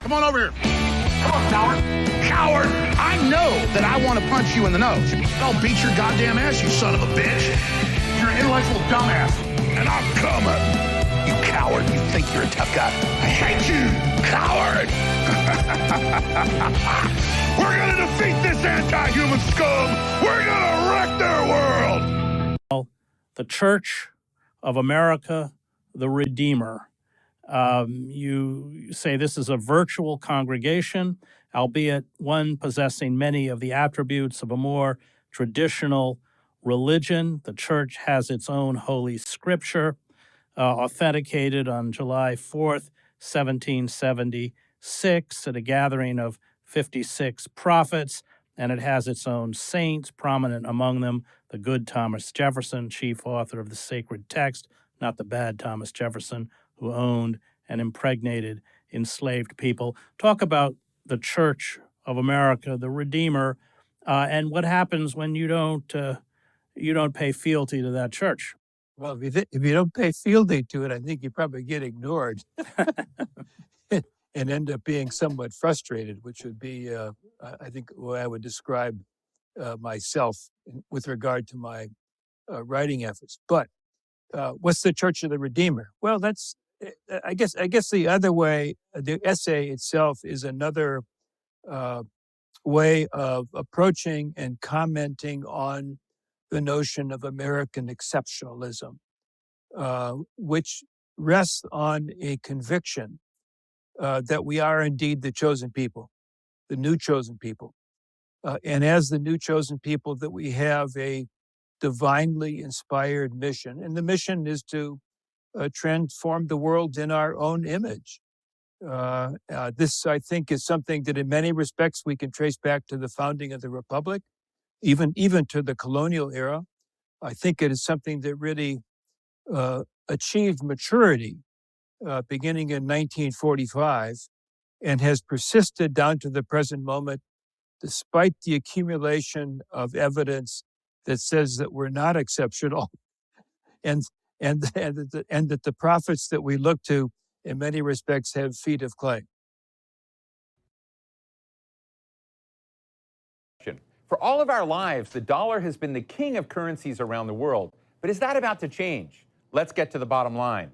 Come on over here. Come on, coward. Coward! I know that I want to punch you in the nose. I'll beat your goddamn ass, you son of a bitch. You're an intellectual dumbass. And I'm coming. You coward. You think you're a tough guy. I hate you, coward. We're going to defeat this anti-human scum. We're going to wreck their world. The Church of America, the Redeemer. You say this is a virtual congregation, albeit one possessing many of the attributes of a more traditional religion. The church has its own holy scripture, authenticated on July 4th, 1776, at a gathering of 56 prophets, and it has its own saints, prominent among them the good Thomas Jefferson, chief author of the sacred text, not the bad Thomas Jefferson, who owned and impregnated enslaved people. Talk about the Church of America, the Redeemer, and what happens when you don't pay fealty to that church. Well, if you don't pay fealty to it, I think you probably get ignored and end up being somewhat frustrated, which would be, I think, the way I would describe myself with regard to my writing efforts. But what's the Church of the Redeemer? Well, that's, I guess the other way, the essay itself is another way of approaching and commenting on the notion of American exceptionalism, which rests on a conviction that we are indeed the chosen people, the new chosen people. And as the new chosen people, that we have a divinely inspired mission. And the mission is to transform the world in our own image. This, I think, is something that in many respects we can trace back to the founding of the Republic, even to the colonial era. I think it is something that really achieved maturity beginning in 1945 and has persisted down to the present moment, despite the accumulation of evidence that says that we're not exceptional and that the prophets that we look to in many respects have feet of clay. For all of our lives, the dollar has been the king of currencies around the world. But is that about to change? Let's get to the bottom line.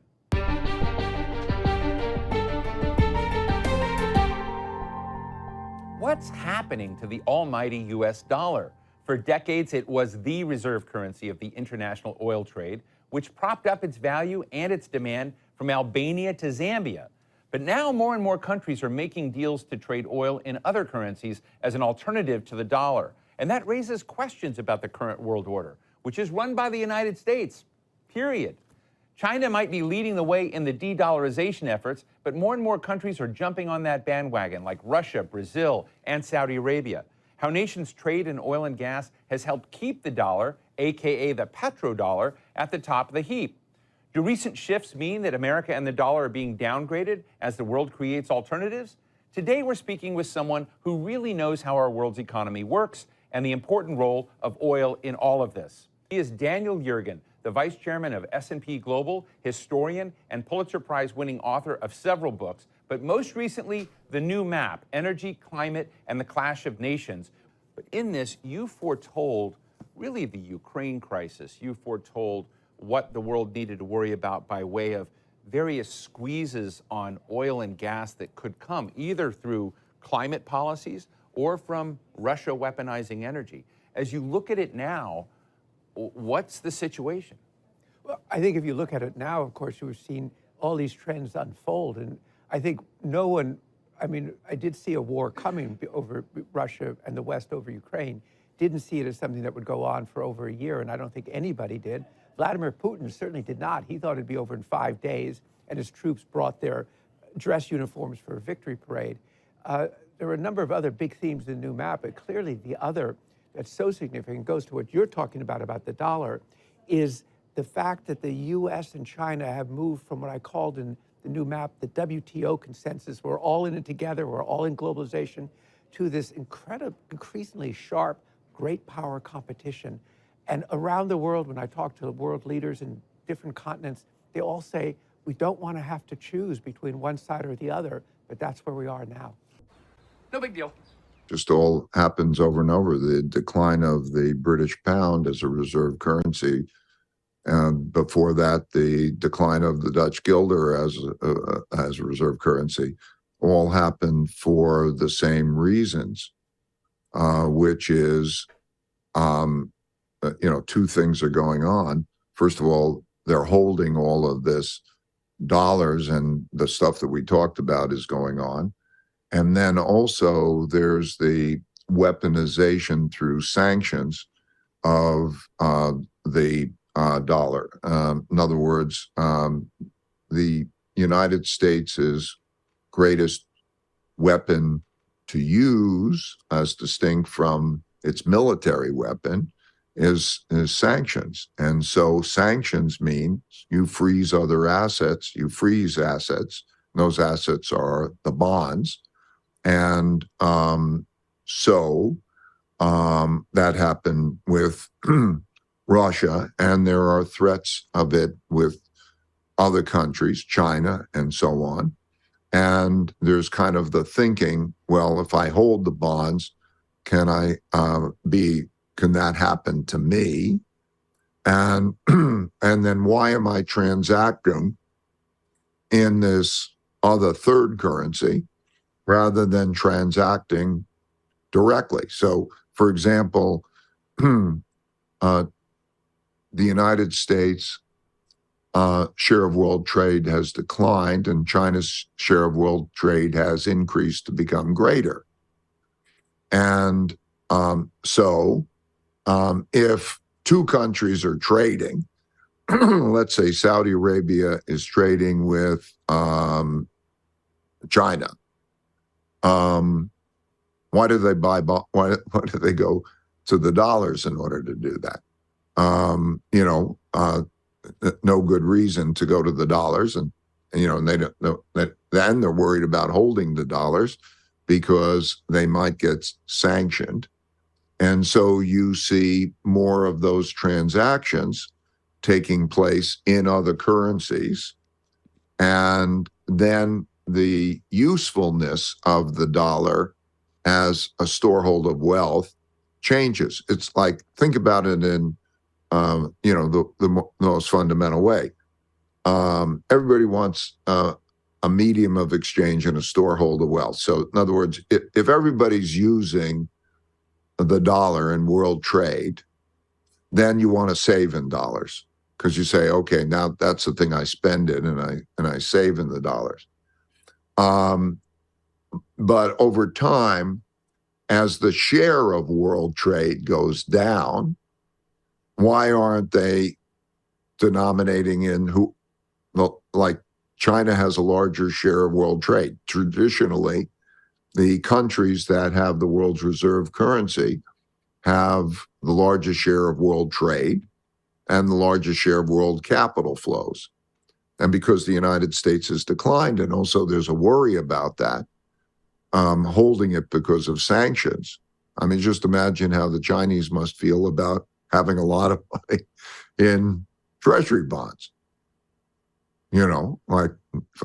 What's happening to the almighty U.S. dollar? For decades, it was the reserve currency of the international oil trade, which propped up its value and its demand from Albania to Zambia. But now more and more countries are making deals to trade oil in other currencies as an alternative to the dollar. And that raises questions about the current world order, which is run by the United States, period. China might be leading the way in the de-dollarization efforts, but more and more countries are jumping on that bandwagon, like Russia, Brazil, and Saudi Arabia. How nations trade in oil and gas has helped keep the dollar, aka the petrodollar, at the top of the heap. Do recent shifts mean that America and the dollar are being downgraded as the world creates alternatives? Today we're speaking with someone who really knows how our world's economy works and the important role of oil in all of this. He is Daniel Yergin, the vice chairman of S&P Global, historian, and Pulitzer Prize-winning author of several books, but most recently, The New Map, Energy, Climate, and the Clash of Nations. But in this, you foretold really the Ukraine crisis. You foretold what the world needed to worry about by way of various squeezes on oil and gas that could come, either through climate policies or from Russia weaponizing energy. As you look at it now, what's the situation? Well, I think if you look at it now, of course, you've seen all these trends unfold. And I think no one, I mean, I did see a war coming over Russia and the West over Ukraine. Didn't see it as something that would go on for over a year, and I don't think anybody did. Vladimir Putin certainly did not. He thought it'd be over in 5 days, and his troops brought their dress uniforms for a victory parade. There were a number of other big themes in the new map, but clearly the other that's so significant goes to what you're talking about the dollar, is the fact that the U.S. and China have moved from what I called in the new map the WTO consensus, we're all in it together, we're all in globalization, to this increasingly sharp, great power competition. And around the world, when I talk to world leaders in different continents, they all say, we don't want to have to choose between one side or the other. But that's where we are now. No big deal. Just all happens over and over. The decline of the British pound as a reserve currency, and before that, the decline of the Dutch guilder as a reserve currency, all happened for the same reasons, which is, two things are going on. First of all, they're holding all of this dollars, and the stuff that we talked about is going on. And then also there's the weaponization through sanctions of the dollar. In other words, the United States' greatest weapon to use, as distinct from its military weapon, is sanctions. And so sanctions mean you freeze other assets, you freeze assets. Those assets are the bonds. And so that happened with Russia, and there are threats of it with other countries, China, and so on. And there's kind of the thinking, well, if I hold the bonds, can that happen to me? And and then why am I transacting in this other third currency rather than transacting directly? So, for example, the United States share of world trade has declined, and China's share of world trade has increased to become greater. And so if two countries are trading, let's say Saudi Arabia is trading with China, why do they buy? Why do they go to the dollars in order to do that? No good reason to go to the dollars, and they don't know that. Then they're worried about holding the dollars because they might get sanctioned, and so you see more of those transactions taking place in other currencies, and then the usefulness of the dollar as a storehold of wealth changes. It's like, think about it in the most fundamental way. Everybody wants a medium of exchange and a storehold of wealth. So in other words, if everybody's using the dollar in world trade, then you want to save in dollars, because you say, okay, now that's the thing I spend in, and I save in the dollars. But over time, as the share of world trade goes down, why aren't they denominating in like China has a larger share of world trade? Traditionally, the countries that have the world's reserve currency have the largest share of world trade and the largest share of world capital flows. And because the United States has declined, and also there's a worry about that, holding it because of sanctions. I mean, just imagine how the Chinese must feel about having a lot of money in treasury bonds. Like,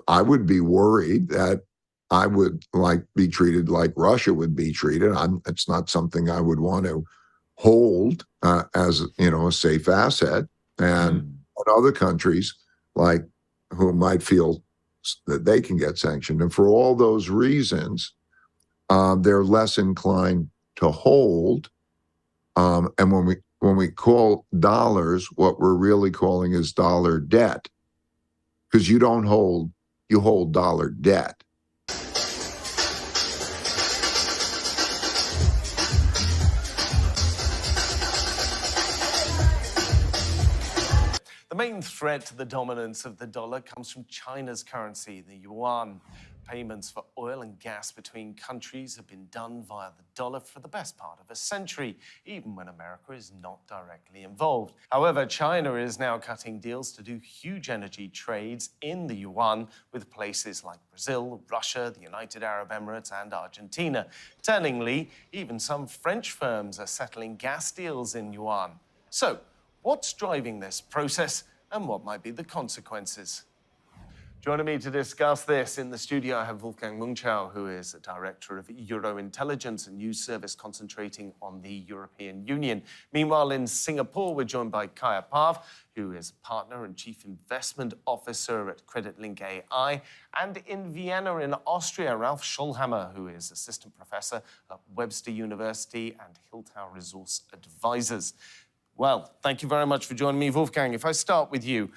I would be worried that I would be treated like Russia would be treated. It's not something I would want to hold as a safe asset. And other countries who might feel that they can get sanctioned, and for all those reasons, they're less inclined to hold. And when we call dollars, what we're really calling is dollar debt, because you hold dollar debt. The main threat to the dominance of the dollar comes from China's currency, the yuan. Payments for oil and gas between countries have been done via the dollar for the best part of a century, even when America is not directly involved. However, China is now cutting deals to do huge energy trades in the yuan with places like Brazil, Russia, the United Arab Emirates, and Argentina. Tellingly, even some French firms are settling gas deals in yuan. So, what's driving this process, and what might be the consequences? Joining me to discuss this in the studio, I have Wolfgang Mungchau, who is a director of Euro Intelligence, a news service concentrating on the European Union. Meanwhile, in Singapore, we're joined by Kaya Pav, who is a partner and chief investment officer at CreditLink AI. And in Vienna, in Austria, Ralf Schollhammer, who is assistant professor at Webster University and Hilltower Resource Advisors. Well, thank you very much for joining me, Wolfgang. If I start with you.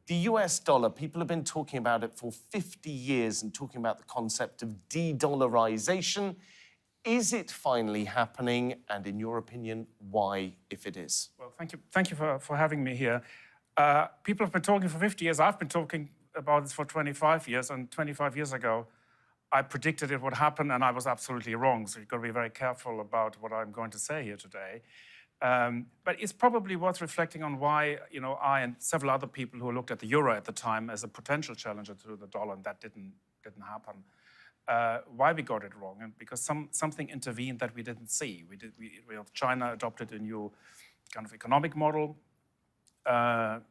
The US dollar, people have been talking about it for 50 years and talking about the concept of de-dollarization. Is it finally happening? And in your opinion, why, if it is? Well, thank you for having me here. People have been talking for 50 years. I've been talking about this for 25 years. And 25 years ago, I predicted it would happen, and I was absolutely wrong. So you've got to be very careful about what I'm going to say here today. But it's probably worth reflecting on why, I and several other people who looked at the euro at the time as a potential challenger to the dollar, and that didn't happen. Why we got it wrong, and because something intervened that we didn't see. China adopted a new kind of economic model, and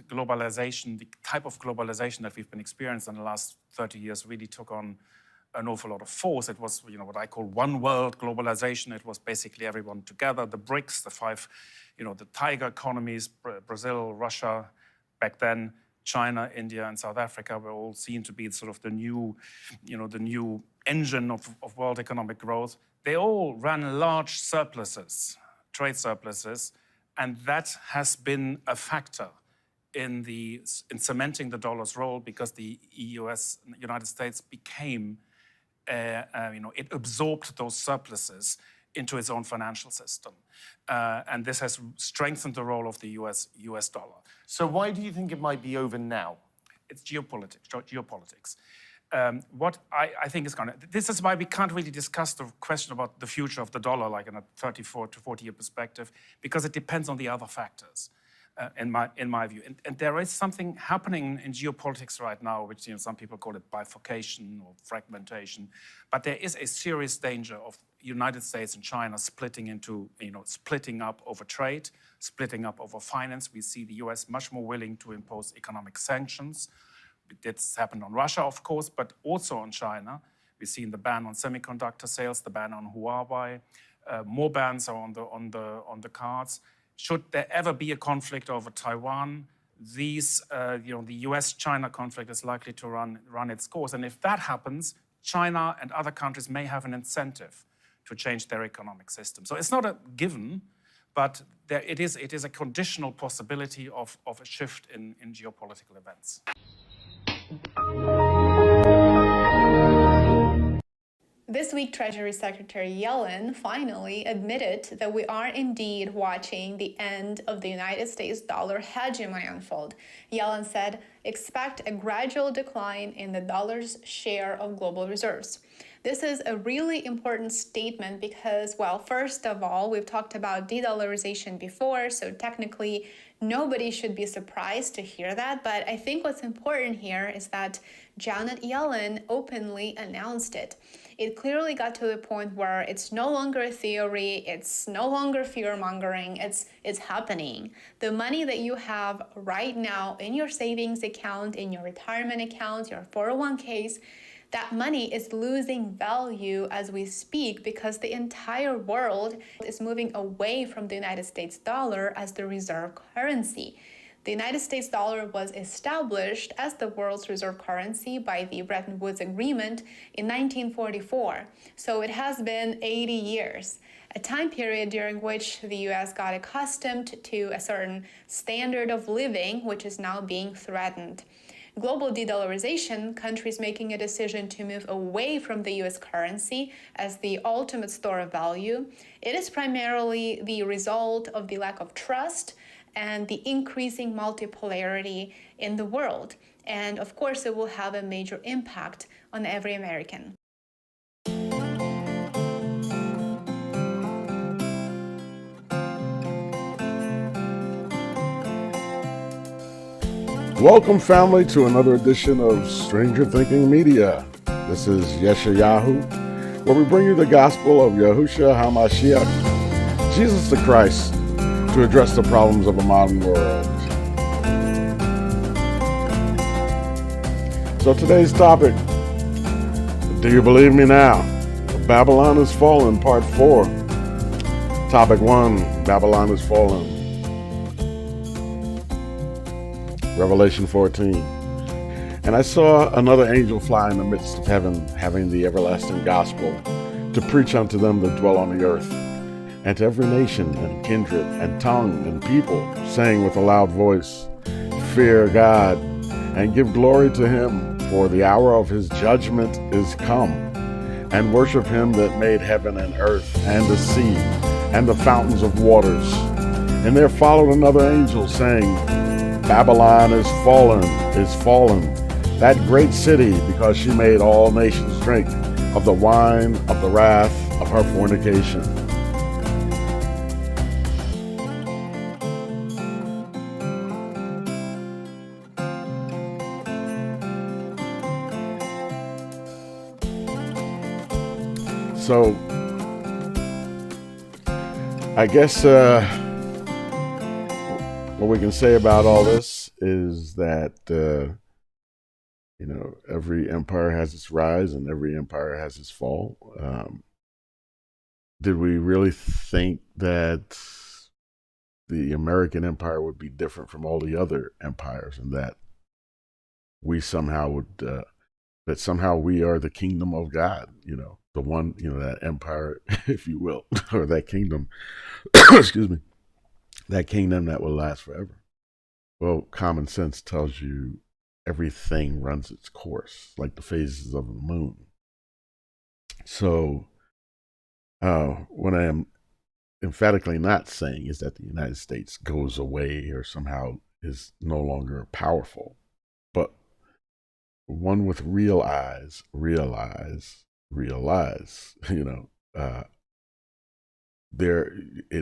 globalization, the type of globalization that we've been experiencing in the last 30 years, really took on an awful lot of force. It was, what I call one world globalization. It was basically everyone together. The Brics, the five, the tiger economies, Brazil, Russia, back then, China, India, and South Africa were all seen to be sort of the new, the new engine of world economic growth. They all ran large surpluses, trade surpluses, and that has been a factor in cementing the dollar's role, because the United States became it absorbed those surpluses into its own financial system. And this has strengthened the role of the US dollar. So why do you think it might be over now? It's geopolitics. What I think is this is why we can't really discuss the question about the future of the dollar like in a 34 to 40 year perspective, because it depends on the other factors. In my view. And there is something happening in geopolitics right now, which some people call it bifurcation or fragmentation. But there is a serious danger of United States and China splitting up over trade, splitting up over finance. We see the US much more willing to impose economic sanctions. It's happened on Russia, of course, but also on China. We've seen the ban on semiconductor sales, the ban on Huawei. More bans are on the cards. Should there ever be a conflict over Taiwan, the US-China conflict is likely to run its course. And if that happens, China and other countries may have an incentive to change their economic system. So it's not a given, but it is a conditional possibility of a shift in geopolitical events. This week, Treasury Secretary Yellen finally admitted that we are indeed watching the end of the United States dollar hegemony unfold. Yellen said, expect a gradual decline in the dollar's share of global reserves. This is a really important statement because, well, first of all, we've talked about de-dollarization before, so technically nobody should be surprised to hear that. But I think what's important here is that Janet Yellen openly announced it. It clearly got to the point where it's no longer a theory, it's no longer fear-mongering, it's happening. The money that you have right now in your savings account, in your retirement account, your 401ks, that money is losing value as we speak because the entire world is moving away from the United States dollar as the reserve currency. The United States dollar was established as the world's reserve currency by the Bretton Woods Agreement in 1944. So it has been 80 years, a time period during which the US got accustomed to a certain standard of living, which is now being threatened. Global de-dollarization, countries making a decision to move away from the US currency as the ultimate store of value, it is primarily the result of the lack of trust and the increasing multipolarity in the world. And of course, it will have a major impact on every American. Welcome, family, to another edition of Stranger Thinking Media. This is Yeshayahu, where we bring you the gospel of Yahushua HaMashiach, Jesus the Christ, to address the problems of a modern world. So today's topic, do you believe me now? Babylon is Fallen, Part 4. Topic 1, Babylon is Fallen. Revelation 14. And I saw another angel fly in the midst of heaven, having the everlasting gospel, to preach unto them that dwell on the earth, and to every nation and kindred and tongue and people, saying with a loud voice, Fear God, and give glory to him, for the hour of his judgment is come. And worship him that made heaven and earth and the sea and the fountains of waters. And there followed another angel, saying, Babylon is fallen, that great city, because she made all nations drink of the wine of the wrath of her fornication. So, I guess what we can say about all this is that, every empire has its rise and every empire has its fall. Did we really think that the American empire would be different from all the other empires, and that we somehow would, that somehow we are the kingdom of God, the one, that empire, if you will, or that kingdom, excuse me, that kingdom that will last forever? Well, common sense tells you everything runs its course, like the phases of the moon. So, what I am emphatically not saying is that the United States goes away or somehow is no longer powerful. But one with real eyes realize, it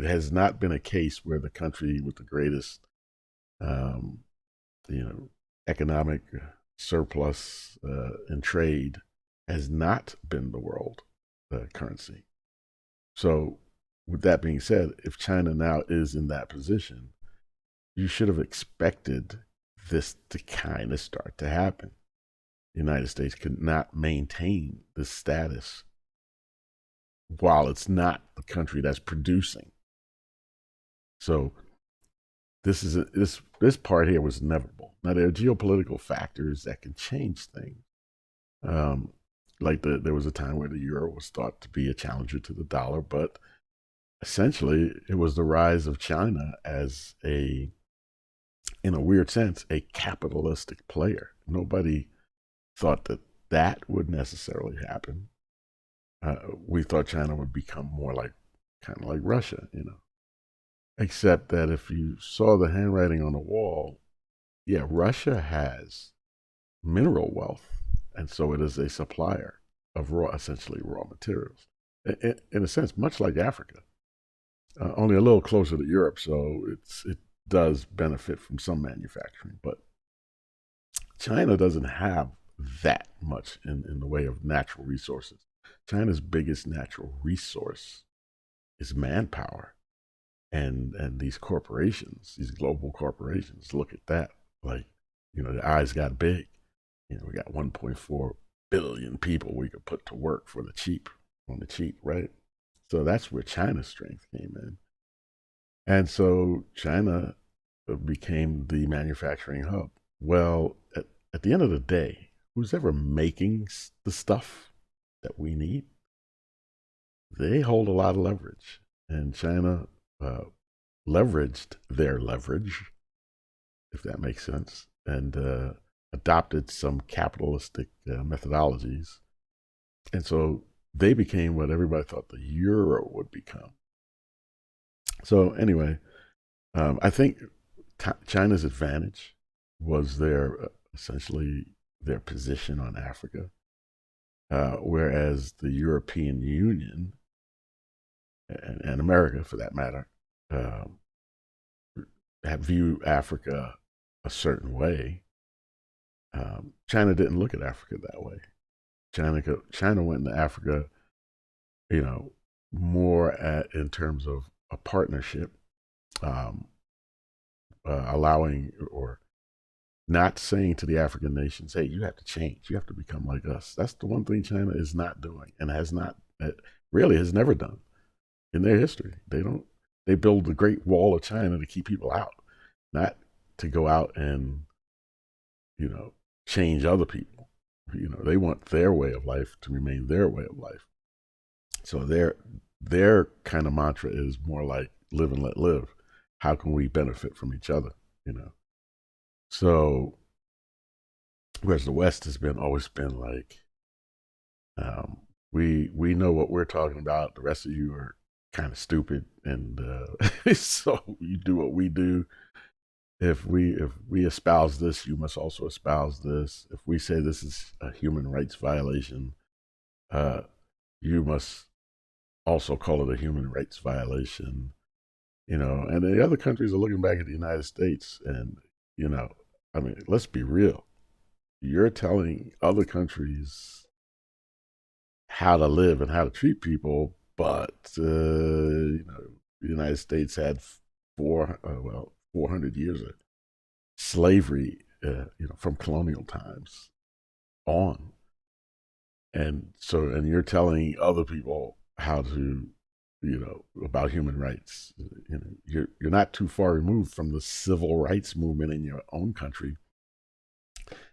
has not been a case where the country with the greatest, economic surplus in trade has not been the world currency. So, with that being said, if China now is in that position, you should have expected this to kind of start to happen. The United States could not maintain this status while it's not the country that's producing. So this part here was inevitable. Now, there are geopolitical factors that can change things. There was a time where the euro was thought to be a challenger to the dollar, but essentially it was the rise of China as in a weird sense, a capitalistic player. Nobody thought that would necessarily happen. We thought China would become more kind of like Russia, Except that if you saw the handwriting on the wall, yeah, Russia has mineral wealth, and so it is a supplier of essentially raw materials. In a sense, much like Africa, only a little closer to Europe, so it does benefit from some manufacturing. But China doesn't have that much in the way of natural resources. China's biggest natural resource is manpower. And these corporations, these global corporations, look at that their eyes got big. We got 1.4 billion people we could put to work on the cheap, right? So that's where China's strength came in. And so China became the manufacturing hub. Well, at the end of the day, who's ever making the stuff that we need, they hold a lot of leverage. And China leveraged their leverage, if that makes sense, and adopted some capitalistic methodologies. And so they became what everybody thought the euro would become. So anyway, I think China's advantage was essentially their position on Africa, whereas the European Union and America, for that matter, view Africa a certain way. China didn't look at Africa that way. China went into Africa, more in terms of a partnership, allowing or not saying to the African nations, hey, you have to change. You have to become like us. That's the one thing China is not doing and has not, really has never done in their history. They build the Great Wall of China to keep people out, not to go out and, change other people. They want their way of life to remain their way of life. So their kind of mantra is more like live and let live. How can we benefit from each other? So, whereas the West has always been like, we know what we're talking about. The rest of you are kind of stupid, and so you do what we do. If we espouse this, you must also espouse this. If we say this is a human rights violation, you must also call it a human rights violation. And the other countries are looking back at the United States, and let's be real. You're telling other countries how to live and how to treat people, but the United States had 400 years of slavery, from colonial times on, and you're telling other people how to, about human rights. You're not too far removed from the civil rights movement in your own country,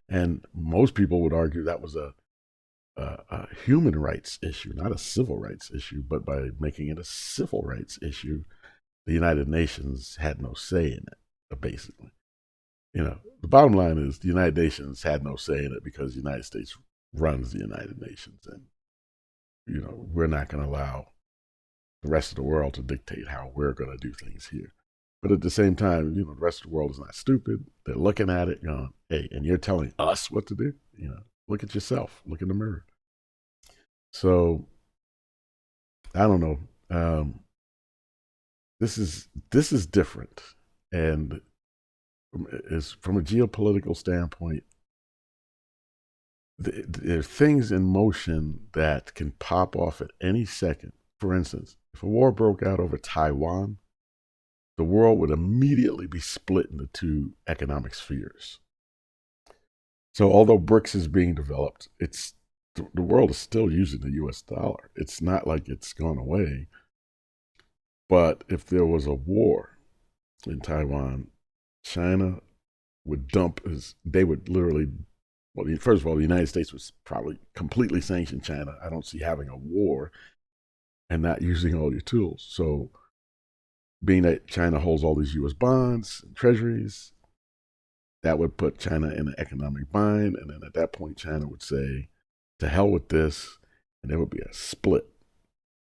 and most people would argue that was a human rights issue, not a civil rights issue. But by making it a civil rights issue, the United Nations had no say in it, basically. The bottom line is the United Nations had no say in it because the United States runs the United Nations. And, we're not going to allow the rest of the world to dictate how we're going to do things here. But at the same time, the rest of the world is not stupid. They're looking at it going, hey, and you're telling us what to do? Look at yourself. Look in the mirror. So, I don't know. This is different. And from a geopolitical standpoint, there are things in motion that can pop off at any second. For instance, if a war broke out over Taiwan, the world would immediately be split into two economic spheres. So although Brics is being developed, the world is still using the US dollar. It's not like it's gone away. But if there was a war in Taiwan, China would they would literally, well, first of all, the United States would probably completely sanction China. I don't see having a war and not using all your tools. So being that China holds all these US bonds and treasuries, that would put China in an economic bind. And then at that point, China would say, to hell with this. And there would be a split.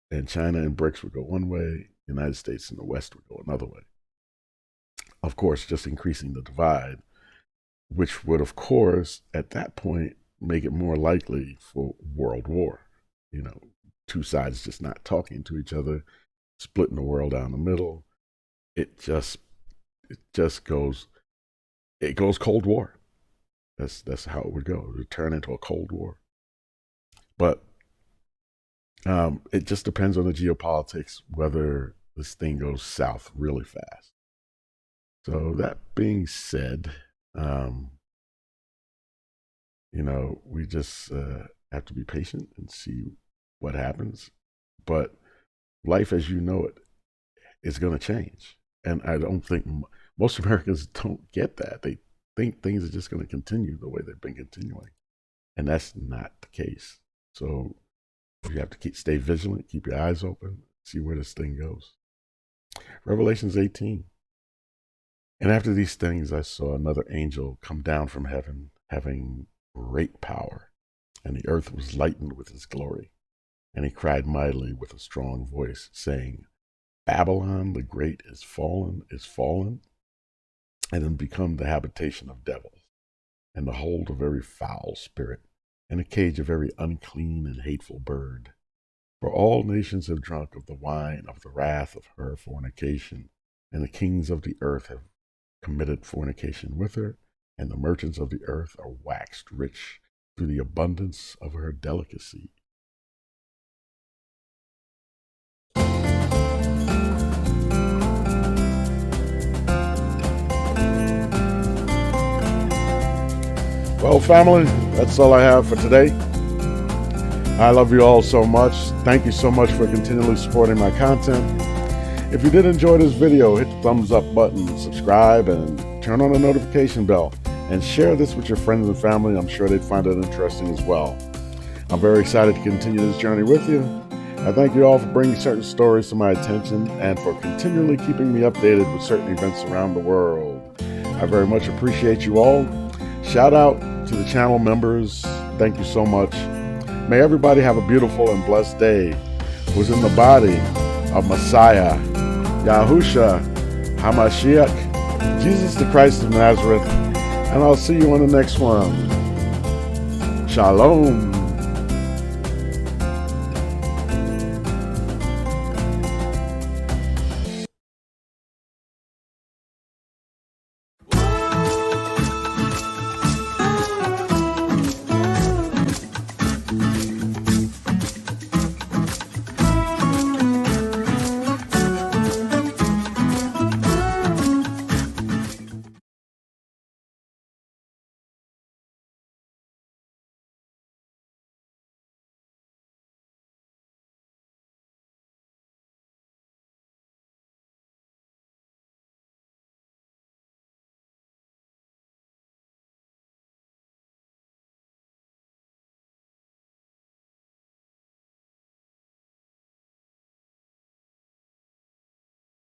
And China and Brics would go one way, the United States and the West would go another way. Of course, just increasing the divide, which would, of course, at that point, make it more likely for world war. Two sides just not talking to each other, splitting the world down the middle. It just goes Cold War. That's how it would go. It would turn into a Cold War. But it just depends on the geopolitics, whether this thing goes south really fast. So that being said, we just have to be patient and see what happens. But life as you know it is going to change. And I don't think most Americans don't get that. They think things are just going to continue the way they've been continuing. And that's not the case. So you have to stay vigilant, keep your eyes open, see where this thing goes. Revelations 18. And after these things, I saw another angel come down from heaven, having great power, and the earth was lightened with his glory. And he cried mightily with a strong voice, saying, Babylon the Great is fallen, and has become the habitation of devils, and the hold of every foul spirit, and a cage of every unclean and hateful bird. For all nations have drunk of the wine of the wrath of her fornication, and the kings of the earth have committed fornication with her, and the merchants of the earth are waxed rich through the abundance of her delicacy. Well, family, that's all I have for today. I love you all so much. Thank you so much for continually supporting my content. If you did enjoy this video, hit the thumbs up button, subscribe, and turn on the notification bell. And share this with your friends and family. I'm sure they'd find it interesting as well. I'm very excited to continue this journey with you. I thank you all for bringing certain stories to my attention and for continually keeping me updated with certain events around the world. I very much appreciate you all. Shout out to the channel members. Thank you so much. May everybody have a beautiful and blessed day. Who's in the body of Messiah, Yahusha, Hamashiach, Jesus the Christ of Nazareth. And I'll see you on the next one. Shalom.